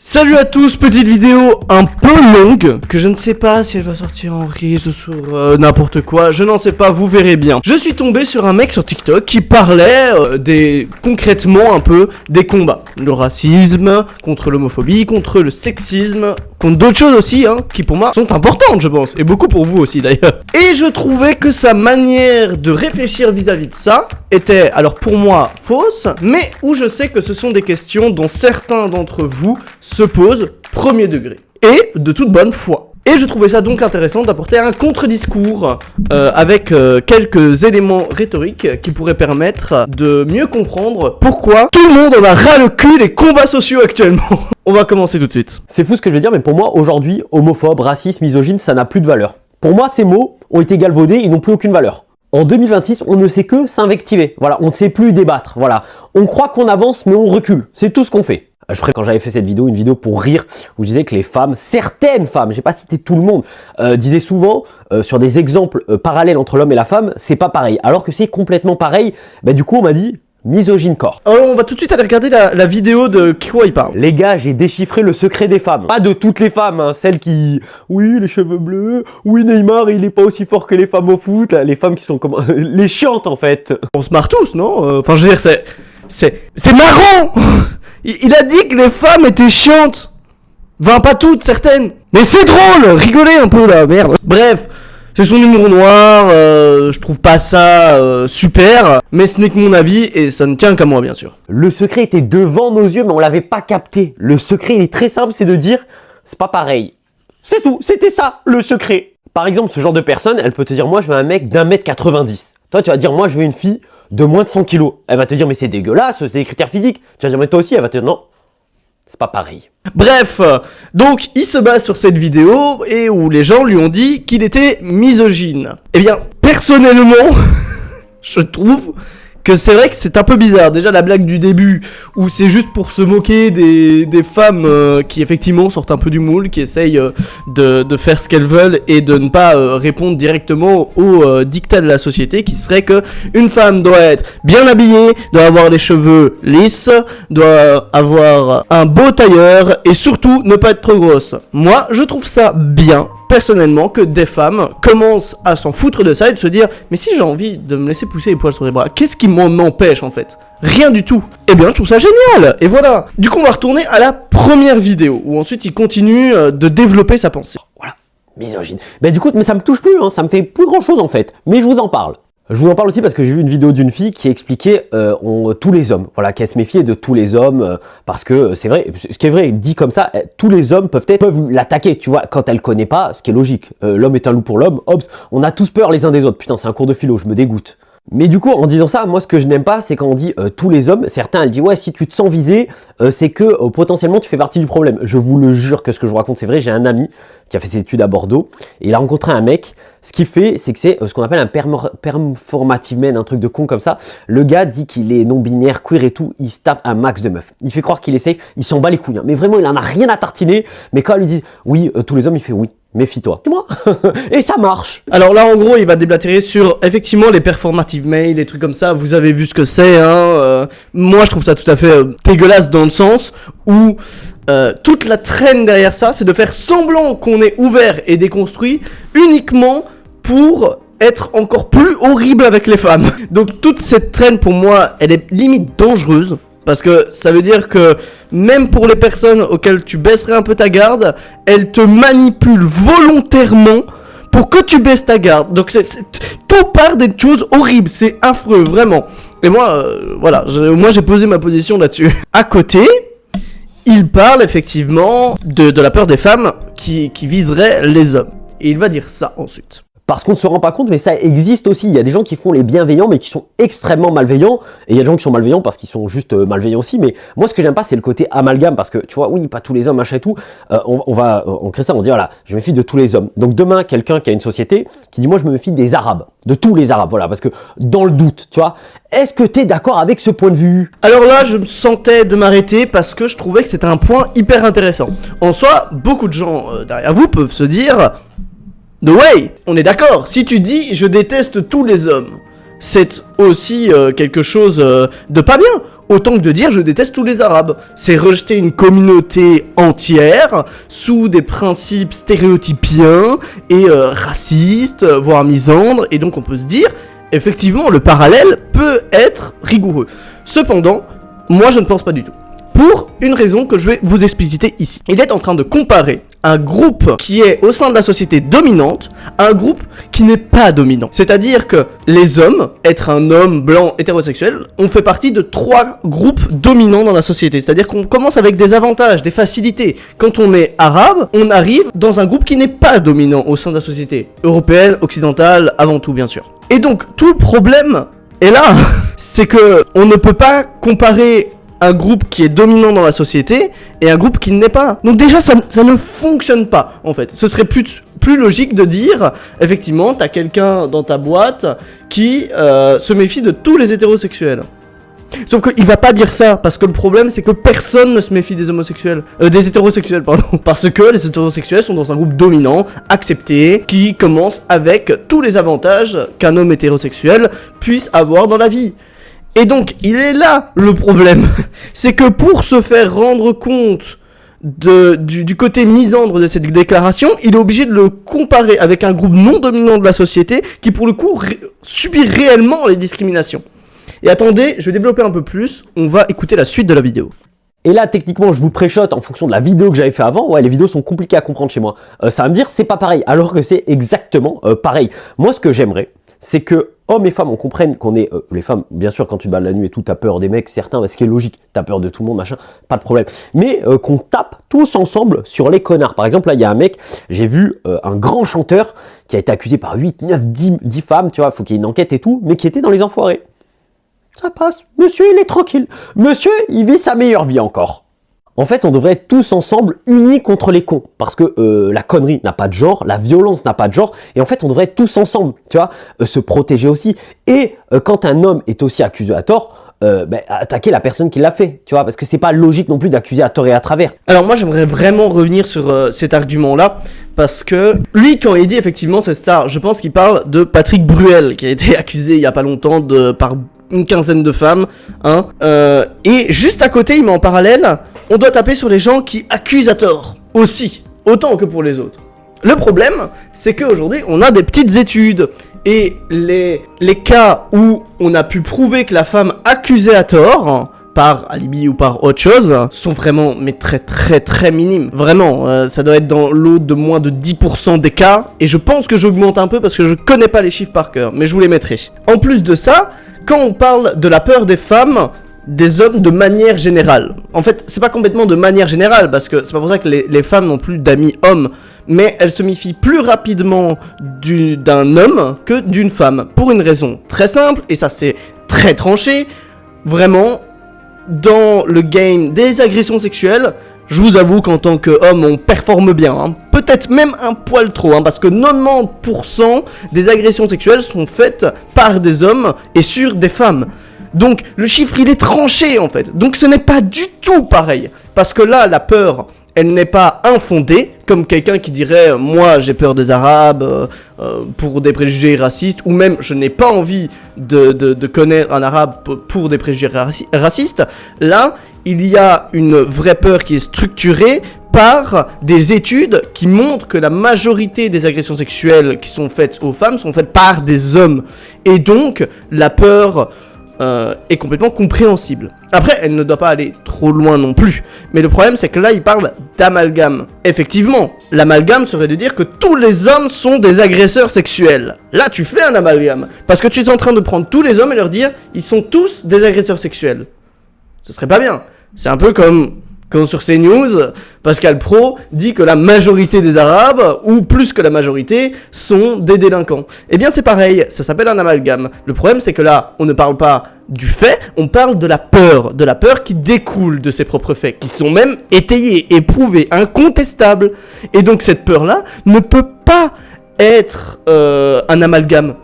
Salut à tous, petite vidéo un peu longue, que je ne sais pas si elle va sortir en Reels ou sur n'importe quoi, je n'en sais pas, vous verrez bien. Je suis tombé sur un mec sur TikTok qui parlait concrètement un peu des combats. Le racisme, contre l'homophobie, contre le sexisme, contre d'autres choses aussi, hein, qui pour moi sont importantes je pense, et beaucoup pour vous aussi d'ailleurs. Et je trouvais que sa manière de réfléchir vis-à-vis de ça était, alors pour moi, fausse, mais où je sais que ce sont des questions dont certains d'entre vous se posent premier degré, et de toute bonne foi. Et je trouvais ça donc intéressant d'apporter un contre-discours avec quelques éléments rhétoriques qui pourraient permettre de mieux comprendre pourquoi tout le monde en a ras le cul des combats sociaux actuellement. On va commencer tout de suite. C'est fou ce que je veux dire, mais pour moi, aujourd'hui, homophobe, raciste, misogyne, ça n'a plus de valeur. Pour moi, ces mots ont été galvaudés, ils n'ont plus aucune valeur. En 2026, on ne sait que s'invectiver. Voilà, on ne sait plus débattre. Voilà, on croit qu'on avance, mais on recule. C'est tout ce qu'on fait. Quand j'avais fait cette vidéo, une vidéo pour rire, où je disais que les femmes, certaines femmes, j'ai pas cité tout le monde, disaient souvent sur des exemples parallèles entre l'homme et la femme, c'est pas pareil. Alors que c'est complètement pareil. Bah du coup, on m'a dit misogyne corps. Alors on va tout de suite aller regarder la vidéo de quoi il parle. Les gars, j'ai déchiffré le secret des femmes. Pas de toutes les femmes, hein, celles qui... Oui, les cheveux bleus, oui, Neymar, il est pas aussi fort que les femmes au foot, là, les femmes qui sont comme... les chiantes, en fait. On se marre tous, non? Enfin, je veux dire, c'est marrant. Il a dit que les femmes étaient chiantes. Enfin, pas toutes, certaines. Mais c'est drôle, rigolez un peu, là, merde. Bref... C'est son humour noir, je trouve pas ça super, mais ce n'est que mon avis et ça ne tient qu'à moi bien sûr. Le secret était devant nos yeux mais on l'avait pas capté. Le secret il est très simple, c'est de dire c'est pas pareil. C'est tout, c'était ça le secret. Par exemple, ce genre de personne, elle peut te dire moi je veux un mec d'1m90. Toi tu vas dire moi je veux une fille de moins de 100 kg. Elle va te dire mais c'est dégueulasse, c'est des critères physiques. Tu vas dire mais toi aussi, elle va te dire non. C'est pas pareil. Bref, donc il se base sur cette vidéo et où les gens lui ont dit qu'il était misogyne. Eh bien, personnellement, je trouve que c'est vrai que c'est un peu bizarre. Déjà la blague du début où c'est juste pour se moquer des femmes qui effectivement sortent un peu du moule, qui essayent de faire ce qu'elles veulent et de ne pas répondre directement aux dictats de la société, qui serait que une femme doit être bien habillée, doit avoir les cheveux lisses, doit avoir un beau tailleur et surtout ne pas être trop grosse. Moi je trouve ça bien personnellement que des femmes commencent à s'en foutre de ça et de se dire mais si j'ai envie de me laisser pousser les poils sur les bras, qu'est-ce qui m'en empêche en fait? Rien du tout. Eh bien je trouve ça génial. Et voilà. Du coup on va retourner à la première vidéo où ensuite il continue de développer sa pensée. Voilà, misogyne. Ben du coup mais ça me touche plus, hein, ça me fait plus grand chose en fait, mais je vous en parle. Je vous en parle aussi parce que j'ai vu une vidéo d'une fille qui expliquait tous les hommes, voilà, qu'elle se méfiait de tous les hommes parce que c'est vrai, ce qui est vrai, dit comme ça, tous les hommes peuvent l'attaquer, tu vois, quand elle connaît pas, ce qui est logique. L'homme est un loup pour l'homme, hop, on a tous peur les uns des autres. Putain, c'est un cours de philo, je me dégoûte. Mais du coup, en disant ça, moi ce que je n'aime pas, c'est quand on dit tous les hommes, certains elles disent ouais, si tu te sens visé, c'est que potentiellement tu fais partie du problème. Je vous le jure que ce que je vous raconte c'est vrai, j'ai un ami qui a fait ses études à Bordeaux et il a rencontré un mec. Ce qu'il fait, c'est que c'est ce qu'on appelle un performative man, un truc de con comme ça. Le gars dit qu'il est non-binaire, queer et tout, il se tape un max de meufs. Il fait croire qu'il essaye, il s'en bat les couilles, hein. Mais vraiment il en a rien à tartiner. Mais quand elle lui dit oui, tous les hommes, il fait oui. Méfie-toi. C'est moi. Et ça marche. Alors là, en gros, il va déblatérer sur, effectivement, les performative male, les trucs comme ça. Vous avez vu ce que c'est, hein. Moi, je trouve ça tout à fait dégueulasse dans le sens où toute la traîne derrière ça, c'est de faire semblant qu'on est ouvert et déconstruit uniquement pour être encore plus horrible avec les femmes. Donc toute cette traîne, pour moi, elle est limite dangereuse. Parce que ça veut dire que même pour les personnes auxquelles tu baisserais un peu ta garde, elles te manipulent volontairement pour que tu baisses ta garde. Donc tout part des choses horribles, c'est affreux, vraiment. Et moi, voilà, moi j'ai posé ma position là-dessus. À côté, il parle effectivement de la peur des femmes qui viseraient les hommes. Et il va dire ça ensuite. Parce qu'on ne se rend pas compte, mais ça existe aussi. Il y a des gens qui font les bienveillants, mais qui sont extrêmement malveillants. Et il y a des gens qui sont malveillants parce qu'ils sont juste malveillants aussi. Mais moi, ce que j'aime pas, c'est le côté amalgame. Parce que, tu vois, oui, pas tous les hommes, machin et tout. On crée ça, on dit, voilà, je me méfie de tous les hommes. Donc demain, quelqu'un qui a une société qui dit, moi, je me méfie des Arabes. De tous les Arabes, voilà. Parce que, dans le doute, tu vois, est-ce que t'es d'accord avec ce point de vue? Alors là, je me sentais de m'arrêter parce que je trouvais que c'était un point hyper intéressant. En soi, beaucoup de gens derrière vous peuvent se dire... No way, on est d'accord, si tu dis je déteste tous les hommes, c'est aussi quelque chose de pas bien. autant que de dire je déteste tous les Arabes. C'est rejeter une communauté entière sous des principes stéréotypiens et racistes, voire misandres, et donc on peut se dire, effectivement, le parallèle peut être rigoureux. Cependant, moi je ne pense pas du tout. Pour une raison que je vais vous expliciter ici. Il est en train de comparer un groupe qui est au sein de la société dominante à un groupe qui n'est pas dominant. C'est-à-dire que les hommes, être un homme blanc hétérosexuel, on fait partie de 3 groupes dominants dans la société. C'est-à-dire qu'on commence avec des avantages, des facilités. Quand on est arabe, on arrive dans un groupe qui n'est pas dominant au sein de la société. Européenne, occidentale, avant tout bien sûr. Et donc tout le problème est là. C'est que on ne peut pas comparer un groupe qui est dominant dans la société et un groupe qui ne l'est pas. Donc déjà, ça ne fonctionne pas, en fait. Ce serait plus logique de dire, effectivement, t'as quelqu'un dans ta boîte qui se méfie de tous les hétérosexuels. Sauf qu'il va pas dire ça, parce que le problème, c'est que personne ne se méfie des homosexuels. Des hétérosexuels, pardon. Parce que les hétérosexuels sont dans un groupe dominant, accepté, qui commence avec tous les avantages qu'un homme hétérosexuel puisse avoir dans la vie. Et donc, il est là le problème. C'est que pour se faire rendre compte du côté misandre de cette déclaration, il est obligé de le comparer avec un groupe non dominant de la société qui, pour le coup, subit réellement les discriminations. Et attendez, je vais développer un peu plus, on va écouter la suite de la vidéo. Et là, techniquement, je vous préchote en fonction de la vidéo que j'avais fait avant. Ouais, les vidéos sont compliquées à comprendre chez moi. Ça va me dire, c'est pas pareil, alors que c'est exactement pareil. Moi, ce que j'aimerais, c'est que hommes et femmes, on comprenne qu'on est... les femmes, bien sûr, quand tu te balades la nuit et tout, t'as peur des mecs, certains, ce qui est logique, t'as peur de tout le monde, machin, pas de problème. Mais qu'on tape tous ensemble sur les connards. Par exemple, là, il y a un mec, j'ai vu un grand chanteur qui a été accusé par 8, 9, 10 femmes, tu vois, faut qu'il y ait une enquête et tout, mais qui était dans les enfoirés. Ça passe, monsieur, il est tranquille. Monsieur, il vit sa meilleure vie encore. En fait, on devrait être tous ensemble unis contre les cons. Parce que la connerie n'a pas de genre, la violence n'a pas de genre. Et en fait, on devrait être tous ensemble, tu vois, se protéger aussi. Et quand un homme est aussi accusé à tort, attaquer la personne qui l'a fait, tu vois. Parce que c'est pas logique non plus d'accuser à tort et à travers. Alors moi, j'aimerais vraiment revenir sur cet argument-là. Parce que lui, quand il dit effectivement cette star, je pense qu'il parle de Patrick Bruel, qui a été accusé il y a pas longtemps par une quinzaine de femmes. Hein, et juste à côté, il met en parallèle... On doit taper sur les gens qui accusent à tort, aussi, autant que pour les autres. Le problème, c'est qu'aujourd'hui, on a des petites études, et les cas où on a pu prouver que la femme accusait à tort, par alibi ou par autre chose, sont vraiment, mais très minimes. Vraiment, ça doit être dans l'eau de moins de 10% des cas, et je pense que j'augmente un peu parce que je connais pas les chiffres par cœur, mais je vous les mettrai. En plus de ça, quand on parle de la peur des femmes, des hommes de manière générale. En fait, c'est pas complètement de manière générale, parce que c'est pas pour ça que les femmes n'ont plus d'amis hommes, mais elles se méfient plus rapidement d'un homme que d'une femme, pour une raison très simple, et ça c'est très tranché, vraiment, dans le game des agressions sexuelles, je vous avoue qu'en tant qu'homme, on performe bien, hein. Peut-être même un poil trop, hein, parce que 90% des agressions sexuelles sont faites par des hommes et sur des femmes. Donc le chiffre il est tranché en fait, donc ce n'est pas du tout pareil, parce que là la peur elle n'est pas infondée, comme quelqu'un qui dirait moi j'ai peur des arabes pour des préjugés racistes, ou même je n'ai pas envie de connaître un arabe pour des préjugés racistes. Là il y a une vraie peur qui est structurée par des études qui montrent que la majorité des agressions sexuelles qui sont faites aux femmes sont faites par des hommes, et donc la peur est complètement compréhensible. Après, elle ne doit pas aller trop loin non plus. Mais le problème, c'est que là, il parle d'amalgame. Effectivement, l'amalgame serait de dire que tous les hommes sont des agresseurs sexuels. Là, tu fais un amalgame. Parce que tu es en train de prendre tous les hommes et leur dire, ils sont tous des agresseurs sexuels. Ce serait pas bien. C'est un peu comme quand sur CNews, Pascal Praud dit que la majorité des Arabes, ou plus que la majorité, sont des délinquants. Eh bien c'est pareil, ça s'appelle un amalgame. Le problème c'est que là, on ne parle pas du fait, on parle de la peur qui découle de ses propres faits, qui sont même étayés, éprouvés, incontestables. Et donc cette peur-là ne peut pas être un amalgame.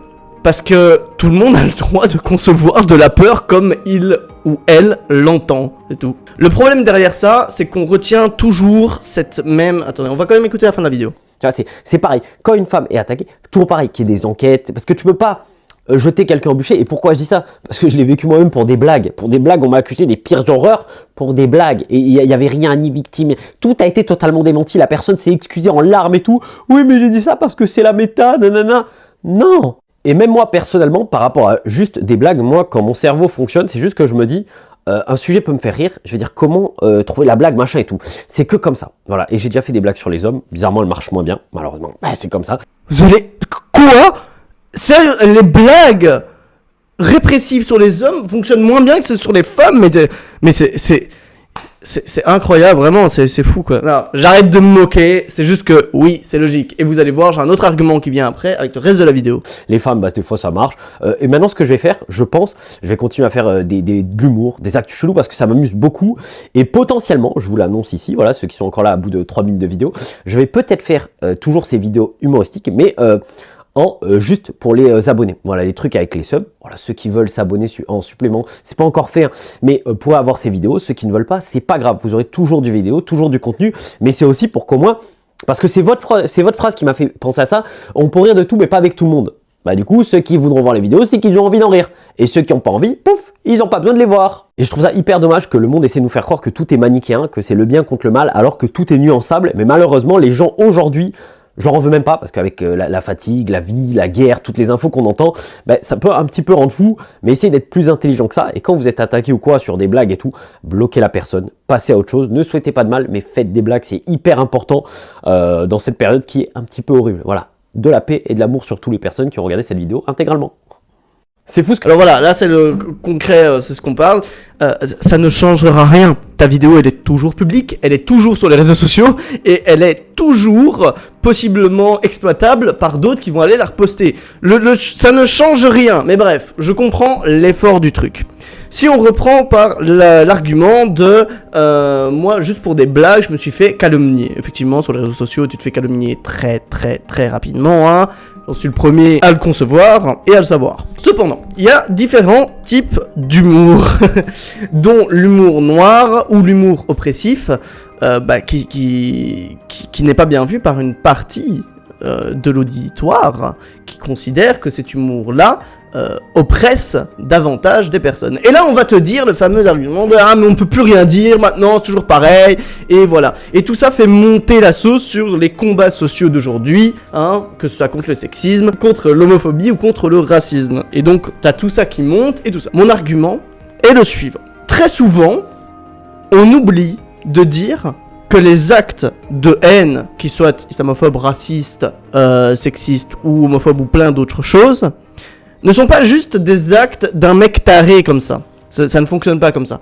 Parce que tout le monde a le droit de concevoir de la peur comme il ou elle l'entend, c'est tout. Le problème derrière ça, c'est qu'on retient toujours cette même... Attendez, on va quand même écouter la fin de la vidéo. Tu vois, c'est pareil. Quand une femme est attaquée, toujours pareil, qu'il y ait des enquêtes, parce que tu peux pas jeter quelqu'un au bûcher. Et pourquoi je dis ça? Parce que je l'ai vécu moi-même pour des blagues. Pour des blagues, on m'a accusé des pires horreurs pour des blagues. Et il y avait rien, ni victime. Tout a été totalement démenti. La personne s'est excusée en larmes et tout. Oui, mais j'ai dit ça parce que c'est la méta, nanana. Non. Et même moi, personnellement, par rapport à juste des blagues, moi, quand mon cerveau fonctionne, c'est juste que je me dis, un sujet peut me faire rire, je vais dire comment trouver la blague, machin et tout. C'est que comme ça. Voilà. Et j'ai déjà fait des blagues sur les hommes. Bizarrement, elles marchent moins bien, malheureusement. C'est comme ça. Vous allez... Quoi? Sérieux, les blagues répressives sur les hommes fonctionnent moins bien que sur les femmes, mais c'est incroyable, vraiment, c'est fou quoi. Non, j'arrête de me moquer, c'est juste que oui, c'est logique. Et vous allez voir, j'ai un autre argument qui vient après avec le reste de la vidéo. Les femmes, bah, des fois ça marche. Et maintenant, ce que je vais faire, je pense, je vais continuer à faire de l'humour, des actus chelous parce que ça m'amuse beaucoup. Et potentiellement, je vous l'annonce ici, voilà, ceux qui sont encore là à bout de 3 minutes de vidéo, je vais peut-être faire toujours ces vidéos humoristiques, mais juste pour les abonnés. Voilà, les trucs avec les subs. Voilà, ceux qui veulent s'abonner en supplément, c'est pas encore fait, hein, mais pour avoir ces vidéos, ceux qui ne veulent pas, c'est pas grave. Vous aurez toujours du vidéo, toujours du contenu, mais c'est aussi pour qu'au moins, parce que c'est votre phrase qui m'a fait penser à ça, on peut rire de tout, mais pas avec tout le monde. Bah du coup, ceux qui voudront voir les vidéos, c'est qu'ils ont envie d'en rire. Et ceux qui n'ont pas envie, pouf, ils n'ont pas besoin de les voir. Et je trouve ça hyper dommage que le monde essaie de nous faire croire que tout est manichéen, que c'est le bien contre le mal, alors que tout est nuançable. Mais malheureusement, les gens aujourd'hui, je leur en veux même pas, parce qu'avec la fatigue, la vie, la guerre, toutes les infos qu'on entend, ben, ça peut un petit peu rendre fou, mais essayez d'être plus intelligent que ça. Et quand vous êtes attaqué ou quoi sur des blagues et tout, bloquez la personne, passez à autre chose, ne souhaitez pas de mal, mais faites des blagues, c'est hyper important dans cette période qui est un petit peu horrible. Voilà, de la paix et de l'amour sur toutes les personnes qui ont regardé cette vidéo intégralement. C'est fou ce que... Alors voilà, là c'est le concret, c'est ce qu'on parle. Ça ne changera rien. Ta vidéo, elle est toujours publique, elle est toujours sur les réseaux sociaux et elle est toujours possiblement exploitable par d'autres qui vont aller la reposter. Ça ne change rien, mais bref, je comprends l'effort du truc. Si on reprend par l'argument de moi, juste pour des blagues, je me suis fait calomnier. Effectivement, sur les réseaux sociaux, tu te fais calomnier très rapidement, hein. J'en suis le premier à le concevoir et à le savoir. Cependant, il y a différents types d'humour, dont l'humour noir ou l'humour oppressif, qui n'est pas bien vu par une partie de l'auditoire qui considère que cet humour-là oppresse davantage des personnes. Et là, on va te dire le fameux argument de « Ah, mais on peut plus rien dire, maintenant, c'est toujours pareil. » Et voilà. Et tout ça fait monter la sauce sur les combats sociaux d'aujourd'hui, hein, que ce soit contre le sexisme, contre l'homophobie ou contre le racisme. Et donc, t'as tout ça qui monte et tout ça. Mon argument est le suivant. Très souvent, on oublie de dire que les actes de haine, qu'ils soient islamophobes, racistes, sexistes ou homophobes ou plein d'autres choses, ne sont pas juste des actes d'un mec taré comme ça. Ça ne fonctionne pas comme ça.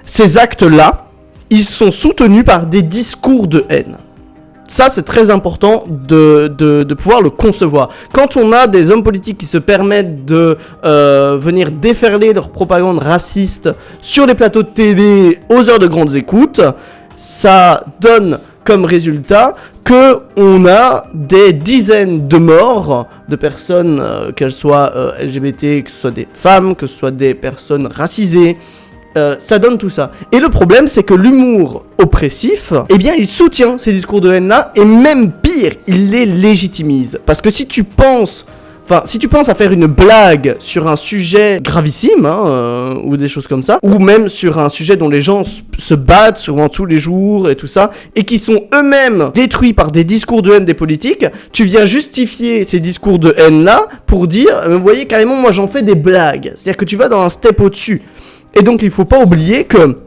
Ces actes-là, ils sont soutenus par des discours de haine. Ça, c'est très important de pouvoir le concevoir. Quand on a des hommes politiques qui se permettent de venir déferler leur propagande raciste sur les plateaux de télé aux heures de grandes écoutes, ça donne comme résultat que on a des dizaines de morts de personnes, qu'elles soient LGBT, que ce soit des femmes, que ce soit des personnes racisées. Ça donne tout ça. Et le problème, c'est que l'humour oppressif, eh bien, il soutient ces discours de haine-là, et même pire, il les légitimise. Parce que si tu penses à faire une blague sur un sujet gravissime, hein, ou des choses comme ça, ou même sur un sujet dont les gens se battent souvent tous les jours et tout ça, et qui sont eux-mêmes détruits par des discours de haine des politiques, tu viens justifier ces discours de haine-là pour dire, vous voyez, carrément, moi j'en fais des blagues. C'est-à-dire que tu vas dans un step au-dessus. Et donc il faut pas oublier que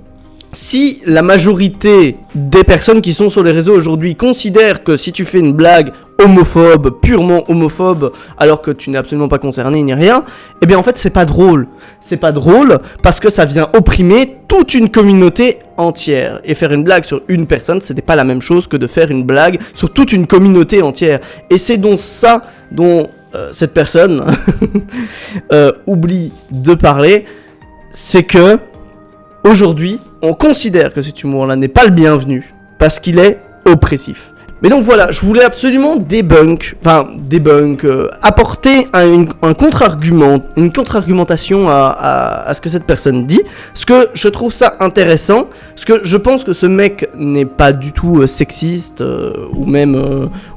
si la majorité des personnes qui sont sur les réseaux aujourd'hui considèrent que si tu fais une blague homophobe, purement homophobe, alors que tu n'es absolument pas concerné ni rien, eh bien en fait c'est pas drôle. C'est pas drôle parce que ça vient opprimer toute une communauté entière. Et faire une blague sur une personne, ce n'est pas la même chose que de faire une blague sur toute une communauté entière. Et c'est donc ça dont cette personne oublie de parler, c'est que aujourd'hui, on considère que cet humour-là n'est pas le bienvenu parce qu'il est oppressif. Mais donc voilà, je voulais absolument apporter un contre-argument, une contre-argumentation à ce que cette personne dit, parce que je trouve ça intéressant, parce que je pense que ce mec n'est pas du tout sexiste, ou même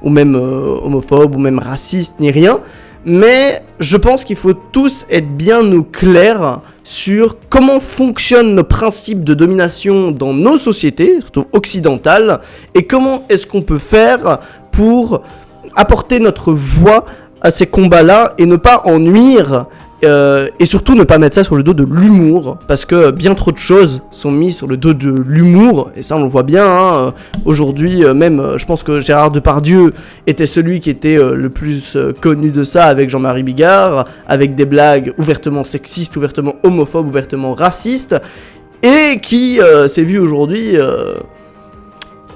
homophobe, ou même raciste, ni rien, Mais je pense qu'il faut tous être bien au clair sur comment fonctionnent nos principes de domination dans nos sociétés, surtout occidentales, et comment est-ce qu'on peut faire pour apporter notre voix à ces combats-là et ne pas en nuire, et surtout ne pas mettre ça sur le dos de l'humour, parce que bien trop de choses sont mises sur le dos de l'humour, et ça on le voit bien, hein, aujourd'hui même, je pense que Gérard Depardieu était celui qui était le plus connu de ça, avec Jean-Marie Bigard, avec des blagues ouvertement sexistes, ouvertement homophobes, ouvertement racistes, et qui s'est vu aujourd'hui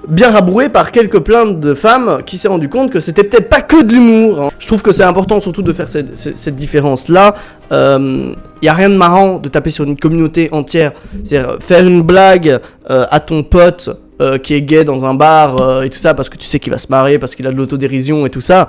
bien rabroué par quelques plaintes de femmes qui s'est rendu compte que c'était peut-être pas que de l'humour, hein. Je trouve que c'est important surtout de faire cette différence-là. Y a rien de marrant de taper sur une communauté entière. C'est-à-dire faire une blague à ton pote qui est gay dans un bar et tout ça parce que tu sais qu'il va se marrer, parce qu'il a de l'autodérision et tout ça,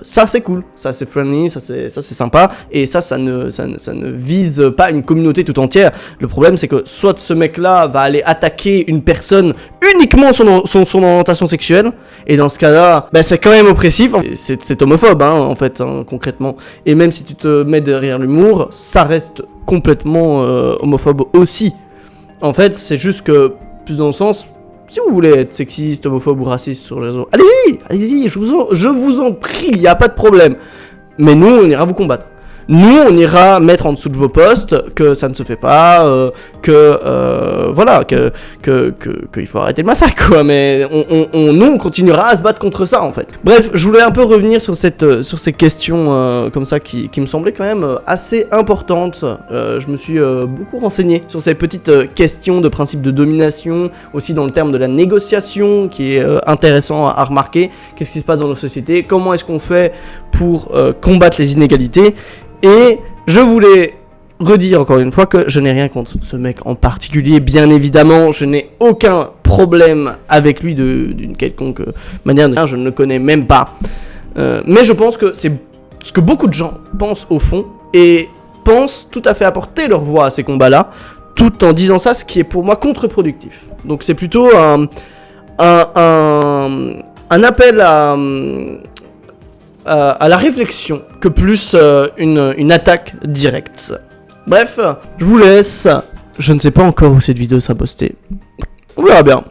ça c'est cool, ça c'est friendly, ça c'est sympa, et ça ne vise pas une communauté tout entière. Le problème c'est que soit ce mec-là va aller attaquer une personne uniquement son orientation sexuelle, et dans ce cas-là, bah, c'est quand même oppressif, c'est homophobe hein, en fait, hein, concrètement. Et même si tu te mets derrière l'humour, ça reste complètement homophobe aussi. En fait, c'est juste que, plus dans le sens, si vous voulez être sexiste, homophobe ou raciste sur les réseaux, allez-y, je vous en prie, il n'y a pas de problème. Mais nous, on ira vous combattre. Nous, on ira mettre en dessous de vos posts que ça ne se fait pas, voilà, qu'il faut arrêter le massacre, quoi. Mais nous, on continuera à se battre contre ça, en fait. Bref, je voulais un peu revenir sur ces questions comme ça qui me semblaient quand même assez importantes. Je me suis beaucoup renseigné sur ces petites questions de principe de domination, aussi dans le terme de la négociation, qui est intéressant à remarquer. Qu'est-ce qui se passe dans nos sociétés? Comment est-ce qu'on fait pour combattre les inégalités? Et je voulais redire encore une fois que je n'ai rien contre ce mec en particulier, bien évidemment, je n'ai aucun problème avec lui d'une quelconque manière, je ne le connais même pas. Mais je pense que c'est ce que beaucoup de gens pensent au fond, et pensent tout à fait apporter leur voix à ces combats-là, tout en disant ça, ce qui est pour moi contre-productif. Donc c'est plutôt un appel à la réflexion que plus une attaque directe. Bref, je vous laisse. Je ne sais pas encore où cette vidéo sera postée. On verra bien.